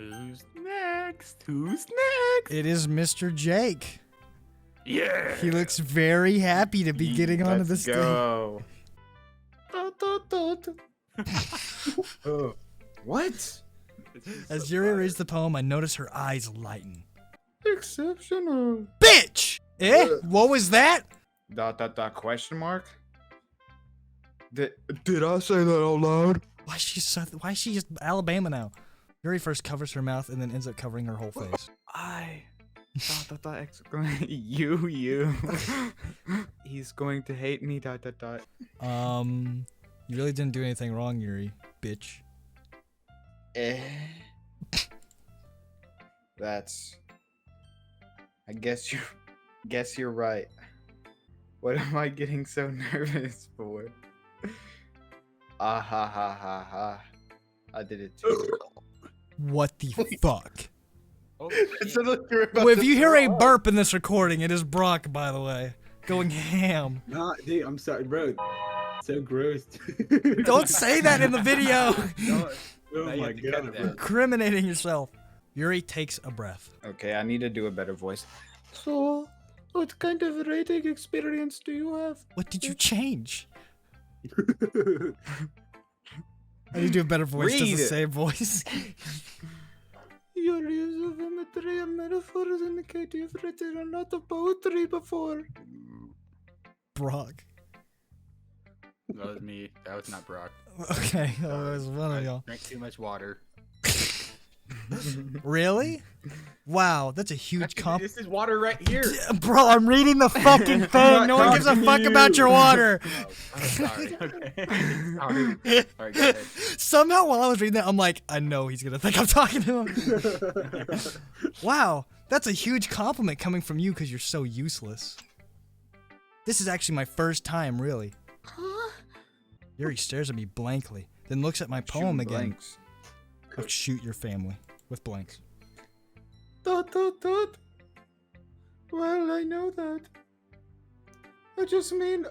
Who's next? Who's next? It is Mr. Jake. Yeah. He looks very happy to be getting onto this thing. Go. What? As Yuri reads the poem, I notice her eyes lighten. Exceptional. Bitch! Eh? What was that? ... Question mark? Did I say that out loud? Why is she just Alabama now? Yuri first covers her mouth and then ends up covering her whole face. I... ... You. He's going to hate me, ... You really didn't do anything wrong, Yuri. Bitch. That's... I guess you're right. What am I getting so nervous for? Ah ha ha ha ha. I did it too. What the fuck? Well, If you hear a burp in this recording, it is Brock, by the way. Going ham. Nah, dude, I'm sorry, bro. So gross. Don't say that in the video! Oh my god, bro. Incriminating yourself. Yuri takes a breath. Okay, I need to do a better voice. So, what kind of writing experience do you have? What did you change? I need to do a better voice, just the same voice. Your use of imagery and metaphors indicate you've written a lot of poetry before. Brock. That was me. That was not Brock. Okay, that was one of y'all. Drank too much water. Really? Wow, that's a huge This is water right here. Bro, I'm reading the fucking thing. No one gives a fuck about your water. Oh, I'm sorry. Okay. Sorry. Alright, go ahead. Somehow, while I was reading that, I'm like, I know he's gonna think I'm talking to him. Wow, that's a huge compliment coming from you because you're so useless. This is actually my first time, really. Yuri stares at me blankly, then looks at my poem again. Blanks. Oh, shoot your family with blanks. ... Well, I know that. I just mean,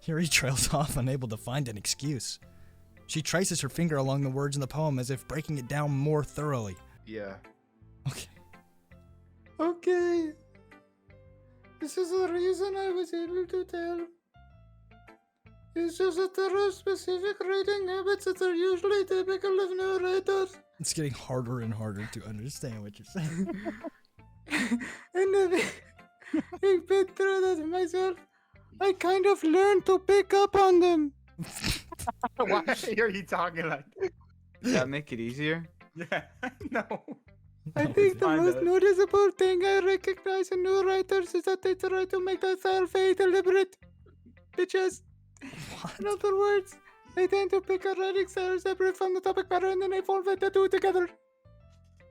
Yuri trails off, unable to find an excuse. She traces her finger along the words in the poem as if breaking it down more thoroughly. Yeah. Okay. Okay. This is the reason I was able to tell. It's just that there are specific writing habits that are usually typical of new writers. It's getting harder and harder to understand what you're saying. And I've been through that myself. I kind of learned to pick up on them. Why are you talking like that? Does that make it easier? Yeah. No. I think the most noticeable thing I recognize in new writers is that they try to make themselves very deliberate. Bitches. What? In other words, they tend to pick a writing style separate from the topic matter and then they form the two together.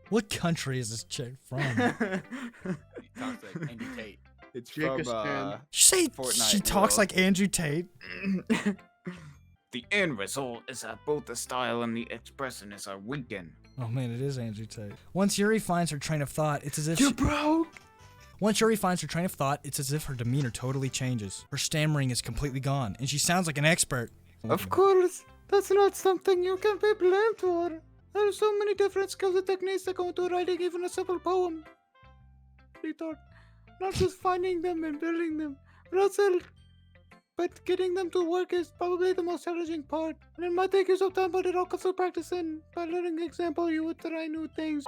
What country is this chick from? He talks like Andrew Tate. It's from, You say Fortnite she talks world. like Andrew Tate? The end result is that both the style and the expressiveness are weakened. Oh man, it is Andrew Tate. Once Yuri finds her train of thought, it's as if You broke! Once Yuri finds her train of thought, it's as if her demeanor totally changes. Her stammering is completely gone, and she sounds like an expert. Of course, that's not something you can be blamed for. There are so many different skills and techniques that go into writing even a simple poem. Retard. Not just finding them and building them, but getting them to work is probably the most challenging part. And it might take you some time, but it all comes through practice, and by learning example, you would try new things.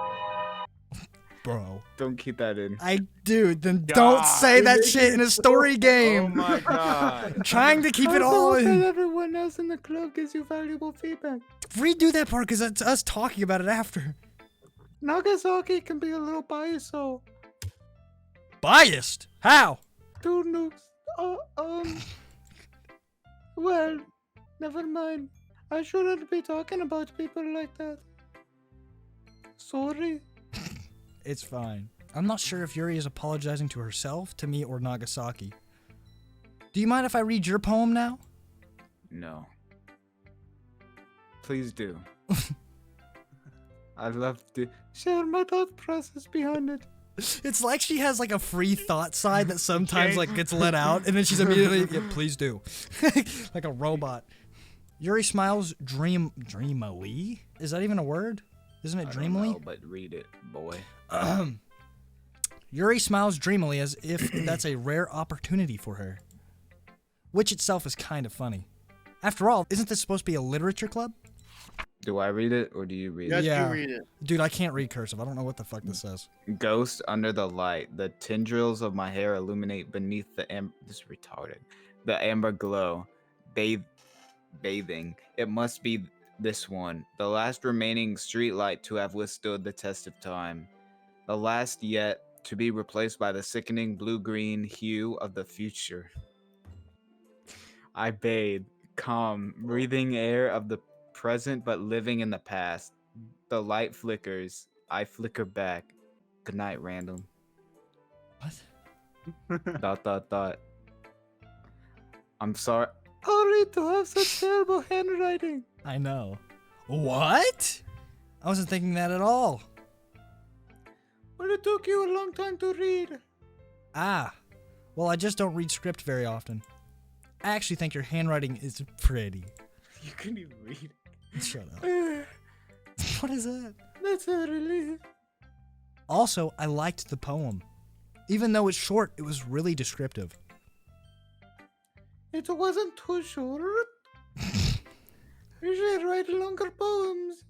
Bro. Don't keep that in. Dude, then don't say that shit in a story Oh game. my god. I'm trying to keep it I all hope that in. everyone else in the club gives you valuable feedback. Redo that part, because that's us talking about it after. Nagasaki can be a little biased, so... Biased? How? Two nukes. Well, never mind. I shouldn't be talking about people like that. Sorry. It's fine. I'm not sure if Yuri is apologizing to herself, to me, or Nagasaki. Do you mind if I read your poem now? No. Please do. I'd love to share my thought process behind it. It's like she has like a free thought side that sometimes like gets let out, and then she's immediately, yeah, please do. Like a robot. Yuri smiles dreamily Is that even a word? Isn't it dreamily? No, but read it, boy. Yuri smiles dreamily as if that's a rare opportunity for her. Which itself is kind of funny. After all, isn't this supposed to be a literature club? Do I read it or do you read it? Yes, Yeah. you read it. Dude, I can't read cursive. I don't know what the fuck this says. Ghost under the light. The tendrils of my hair illuminate beneath the this is retarded. The amber glow. Bathing. It must be this one. The last remaining street light to have withstood the test of time. The last yet to be replaced by the sickening blue-green hue of the future. I bathe, calm, breathing air of the present but living in the past. The light flickers. I flicker back. Good night, random. What? ... I'm sorry. Sorry to have such terrible handwriting. I know. What? I wasn't thinking that at all. Well, it took you a long time to read. Ah. Well, I just don't read script very often. I actually think your handwriting is pretty. You couldn't even read it. Shut up. What is that? That's a relief. Also, I liked the poem. Even though it's short, it was really descriptive. It wasn't too short. You should write longer poems.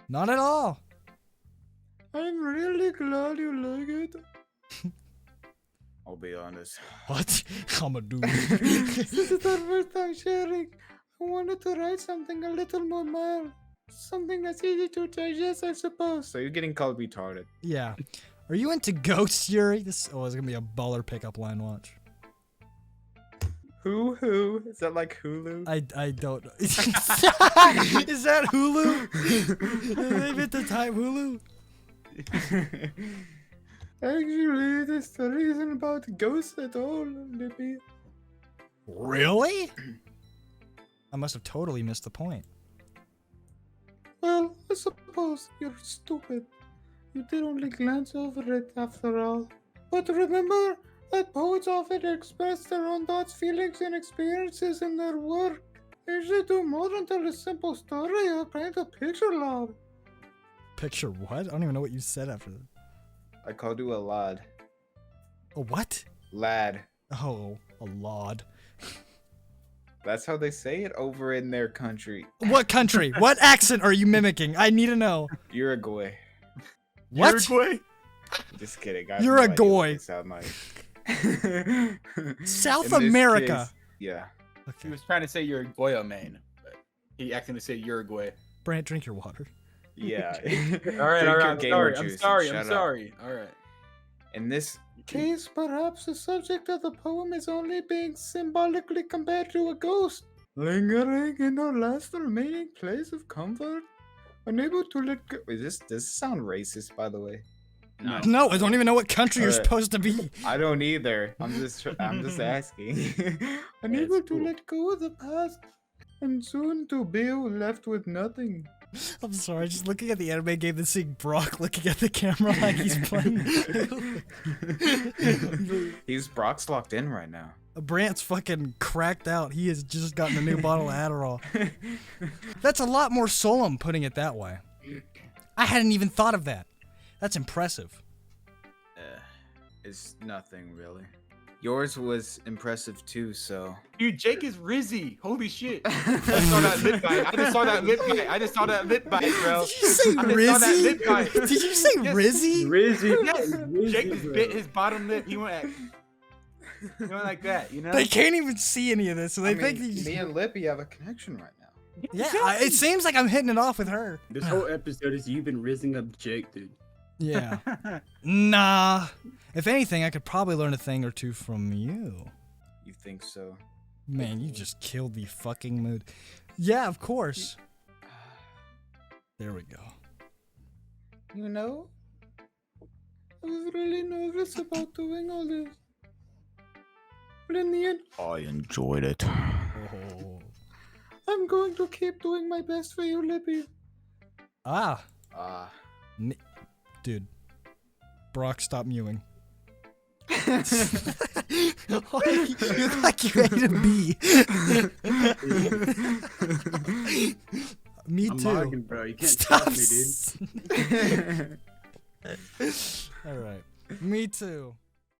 Not at all. I'm really glad you like it. I'll be honest. What? I'm a dude. This is our first time sharing. I wanted to write something a little more mild. Something that's easy to digest, I suppose. So you're getting called retarded. Yeah. Are you into ghosts, Yuri? This is gonna be a baller pickup line. Watch. Who? Is that like Hulu? I don't know. Is that Hulu? They meant to type Hulu? Actually, this story isn't about ghosts at all, Lippy. Really? I must have totally missed the point. Well, I suppose you're stupid. You did only glance over it after all. But remember that poets often express their own thoughts, feelings, and experiences in their work. They usually do more than tell a simple story or paint a picture loud. Picture what? I don't even know what you said after that. I called you a lad. A what? Lad. Oh, a lod. That's how they say it over in their country. What country? What accent are you mimicking? I need to know. Uruguay. What? Uruguay? Just kidding. I have You're no a idea goy. what they sound like. South In this America. case, yeah. He Okay. was trying to say Uruguay, man, but he accidentally said Uruguay. Brant, drink your water. Yeah. All right, Drink your I'm gamer sorry. I'm juice sorry. and I'm shut up. sorry. All right. In this Case, perhaps the subject of the poem is only being symbolically compared to a ghost. Lingering in our last remaining place of comfort. Unable to let go. does this sound racist, by the way? No, I don't even know what country you're Alright. supposed to be. I don't either. I'm just asking. Unable It's to cool. let go of the past. And soon to be left with nothing. I'm sorry, just looking at the anime game and seeing Brock looking at the camera like he's playing. Brock's locked in right now. Brant's fucking cracked out. He has just gotten a new bottle of Adderall. That's a lot more solemn, putting it that way. I hadn't even thought of that. That's impressive. It's nothing really. Yours was impressive too, so. Dude, Jake is Rizzy. Holy shit. I just saw that lip bite. I just saw that lip bite, bro. Did you say I just saw that Rizzy? lip bite. Did you say Yes. Rizzy? Yes. Rizzy, Jake just bit his bottom lip. He went like that, you know? They can't even see any of this, so they think he's... me and Lippy have a connection right now. Yeah, it seems like I'm hitting it off with her. This whole episode is you been rizzing up Jake, dude. Yeah. Nah. If anything, I could probably learn a thing or two from you. You think so? Man, you just killed the fucking mood. Yeah, of course. There we go. You know? I was really nervous about doing all this. But in the end, I enjoyed it. Oh. I'm going to keep doing my best for you, Lippy. Ah. Ah. Dude. Brock, stop mewing. You look like you're ready to be. Me I'm too. Morgan, bro. You can't Stop. trust me, dude. All right. Me too.